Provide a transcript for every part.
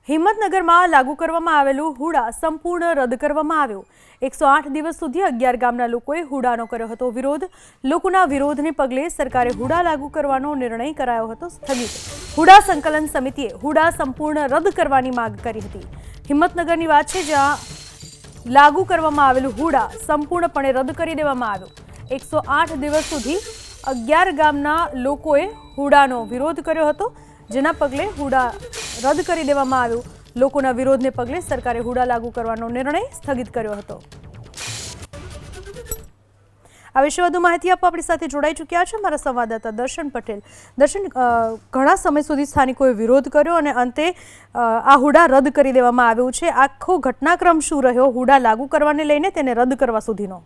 હિંમતનગરમાં લાગુ કરવામાં આવેલું હુડા સંપૂર્ણ રદ કરવામાં આવ્યું। 108 દિવસ સુધી 11 ગામના લોકોએ હુડાનો કર્યો હતો વિરોધ। લોકોના વિરોધને પગલે સરકારે હુડા લાગુ કરવાનો નિર્ણય કરાયો હતો સ્થગિત। હુડા સંકલન સમિતિએ હુડા સંપૂર્ણ રદ કરવાની માંગ કરી હતી। હિંમતનગરની વાત છે, જ્યાં લાગુ કરવામાં આવેલું હુડા સંપૂર્ણપણે રદ કરી દેવામાં આવ્યું। 108 દિવસ સુધી 11 ગામના લોકોએ હુડાનો વિરોધ કર્યો હતો, જેના પગલે હુડા રદ કરી દેવામાં આવ્યું। લોકોના વિરોધને પગલે સરકારે હુડા લાગુ કરવાનો નિર્ણય સ્થગિત કર્યો હતો। આ વિશે વધુ માહિતી આપવા આપણી સાથે જોડાઈ ચૂક્યા છે મારા સંવાદદાતા દર્શન પટેલ। દર્શન, ઘણા સમય સુધી સ્થાનિકોએ વિરોધ કર્યો અને અંતે આ હુડા રદ કરી દેવામાં આવ્યું છે। આખો ઘટનાક્રમ શું રહ્યો હુડા લાગુ કરવાને લઈને તેને રદ કરવા સુધીનો?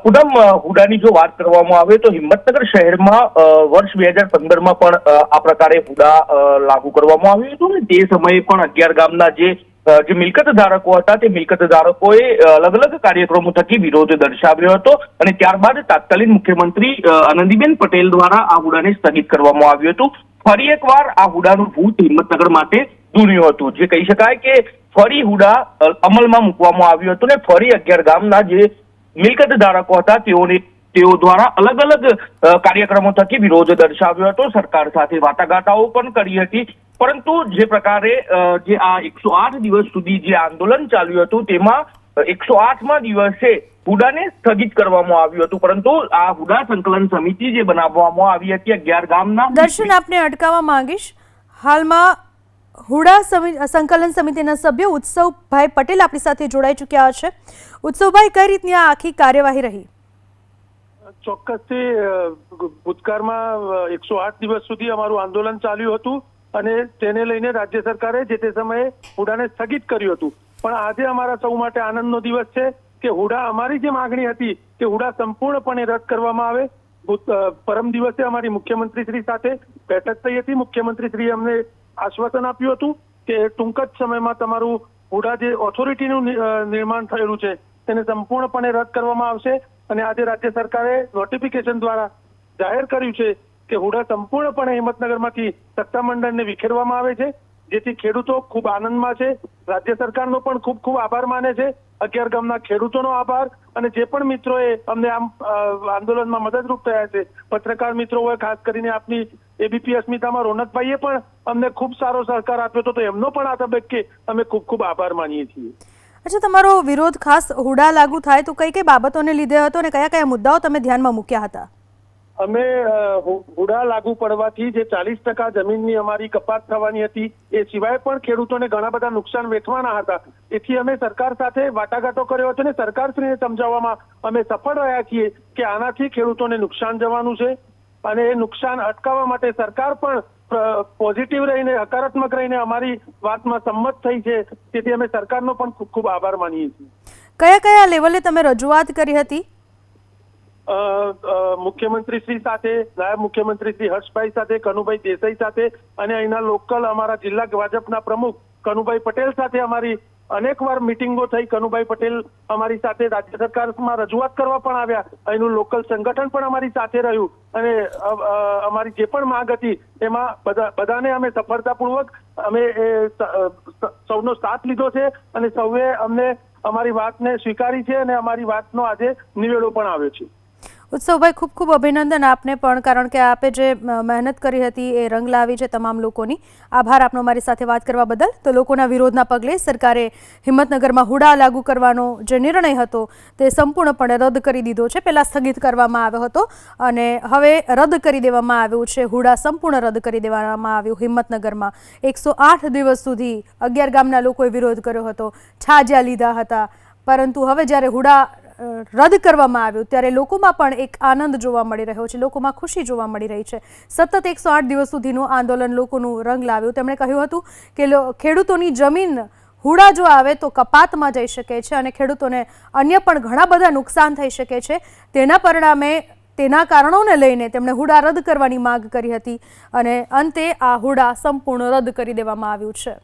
પૂનમ, હુડાની જો વાત કરવામાં આવે તો હિંમતનગર શહેરમાં વર્ષ 2015માં પણ આ પ્રકારે હુડા લાગુ કરવામાં આવ્યું હતું ને તે સમયે પણ 11 ગામના જે મિલકત ધારકો હતા તે મિલકત ધારકોએ અલગ અલગ કાર્યક્રમો થકી વિરોધ દર્શાવ્યો હતો અને ત્યારબાદ તાત્કાલિક મુખ્યમંત્રી આનંદીબેન પટેલ દ્વારા આ હુડાને સ્થગિત કરવામાં આવ્યું હતું। ફરી એકવાર આ હુડાનું ભૂત હિંમતનગર માટે ધૂણ્યું હતું, જે કહી શકાય કે ફરી હુડા અમલમાં મૂકવામાં આવ્યું હતું ને ફરી 11 ગામના જે મિલકત ધારકો હતા તેઓ દ્વારા અલગ અલગ કાર્યક્રમો થકી વિરોધ દર્શાવ્યો હતો। સરકાર સાથે વાટાઘાટો પણ કરી હતી, પરંતુ જે પ્રકારે જે આ 108 દિવસ સુધી જે આંદોલન ચાલ્યું હતું તેમાં 108મા દિવસે હુડાને સ્થગિત કરવામાં આવ્યું હતું, પરંતુ આ હુડા સંકલન સમિતિ જે બનાવવામાં આવી હતી 11 ગામના। દર્શન, આપને અટકાવવા માંગીશ। હાલમાં હુડા સંકલન સમિતિના સભ્ય ઉત્સવભાઈ પટેલ આપણી સાથે જોડાઈ ચૂક્યા છે। ઉત્સવભાઈ, કઈ રીતની આ આખી કાર્યવાહી રહી? ચોક્કસથી ભૂતકાળમાં 108 દિવસ સુધી અમારું આંદોલન ચાલ્યું હતું અને તેને લઈને રાજ્ય સરકારે જે તે સમયે હુડાને સ્થગિત કર્યું હતું, પણ આજે અમારા સૌ માટે આનંદનો દિવસ છે કે હુડા, અમારી જે માંગણી હતી કે હુડા સંપૂર્ણપણે રદ કરવામાં આવે। પરમ દિવસે અમારી મુખ્યમંત્રી શ્રી સાથે બેઠક થઈ હતી। મુખ્યમંત્રી શ્રી અમને આશ્વાસન આપ્યું હતું કે ટૂંક જ સમયમાં તમારું હુડા જે ઓથોરિટીનું નિર્માણ થયેલું છે તેને સંપૂર્ણપણે રદ કરવામાં આવશે અને આજે રાજ્ય સરકારે નોટિફિકેશન દ્વારા જાહેર કર્યું છે કે હુડા સંપૂર્ણપણે હિંમતનગરમાંથી સત્તામંડળને વિખેરવામાં આવે છે, જેથી ખેડૂતો ખૂબ આનંદમાં છે। રાજ્ય સરકારનો પણ ખૂબ ખૂબ આભાર માને છે, 11 ગામના ખેડૂતોનો આભાર અને જે પણ મિત્રોએ અમને આમ આંદોલનમાં મદદરૂપ થયા છે, પત્રકાર મિત્રો હોય, ખાસ કરીને આપની એબીપી અસ્મિતામાં રોનકભાઈએ પણ અમને ખૂબ સારો સહકાર આપ્યો હતો, તો એમનો પણ આ તબક્કે અમે ખૂબ ખૂબ આભાર માનીએ છીએ। અચ્છા, તમારો વિરોધ ખાસ હુડા લાગુ થાય તો કઈ કઈ બાબતોને લીધે હતો અને કયા કયા મુદ્દાઓ તમે ધ્યાનમાં મૂક્યા હતા? અમે હુડા લાગુ પડવાથી જે 40% જમીનની અમારી કપાત થવાની હતી, એ સિવાય પણ ખેડૂતોને ઘણા બધા નુકસાન વેઠવાના હતા, એથી અમે સરકાર સાથે વાટાઘાટો કર્યો હતો અને સરકારશ્રીને સમજાવવામાં અમે સફળ રહ્યા છીએ કે આનાથી ખેડૂતોને નુકસાન જવાનું છે અને એ નુકસાન અટકાવવા માટે સરકાર પણ પોઝિટિવ રહીને, હકારાત્મક રહીને અમારી વાતમાં સંમત થઈ છે, તેથી અમે સરકારનો પણ ખૂબ ખૂબ આભાર માનીએ છીએ। કયા કયા લેવલે તમે રજૂઆત કરી હતી? મુખ્યમંત્રી શ્રી સાથે, નાયબ મુખ્યમંત્રી શ્રી હર્ષભાઈ સાથે, કનુભાઈ દેસાઈ સાથે અને અહીંના લોકલ અમારા જિલ્લા ભાજપના પ્રમુખ કનુભાઈ પટેલ સાથે અમારી અનેકવાર મિટિંગો થઈ। કનુભાઈ પટેલ અમારી સાથે રાજ્ય સરકારમાં રજૂઆત કરવા પણ આવ્યા, અહીંનું લોકલ સંગઠન પણ અમારી સાથે રહ્યું અને અમારી જે પણ માંગ હતી એમાં બધાને અમે સફળતાપૂર્વક અમે સૌનો સાથ લીધો છે અને સૌએ અમને અમારી વાતને સ્વીકારી છે અને અમારી વાતનો આજે નિવેડો પણ આવ્યો છે। ઉત્સવભાઈ, ખૂબ ખૂબ અભિનંદન આપને પણ, કારણ કે આપે જે મહેનત કરી હતી એ રંગ લાવી છે તમામ લોકોની। આભાર આપનો મારી સાથે વાત કરવા બદલ। તો લોકોના વિરોધના પગલે સરકારે હિંમતનગરમાં હુડા લાગુ કરવાનો જે નિર્ણય હતો તે સંપૂર્ણપણે રદ કરી દીધો છે। પહેલાં સ્થગિત કરવામાં આવ્યો હતો અને હવે રદ કરી દેવામાં આવ્યું છે। હુડા સંપૂર્ણ રદ કરી દેવામાં આવ્યું। હિંમતનગરમાં 108 દિવસ સુધી 11 ગામના લોકોએ વિરોધ કર્યો હતો, છાજ્યા લીધા હતા, પરંતુ હવે જ્યારે હુડા રદ કરવામાં આવ્યું ત્યારે લોકોમાં પણ એક આનંદ જોવા મળી રહ્યો છે, લોકોમાં ખુશી જોવા મળી રહી છે। સતત 108 દિવસ સુધીનું આંદોલન લોકોનું રંગ લાવ્યું। તેમણે કહ્યું હતું કે ખેડૂતોની જમીન હુડા જો આવે તો કપાતમાં જઈ શકે છે અને ખેડૂતોને અન્ય પણ ઘણા બધા નુકસાન થઈ શકે છે। તેના પરિણામે, તેના કારણોને લઈને તેમણે હુડા રદ કરવાની માંગ કરી હતી અને અંતે આ હુડા સંપૂર્ણ રદ કરી દેવામાં આવ્યું છે।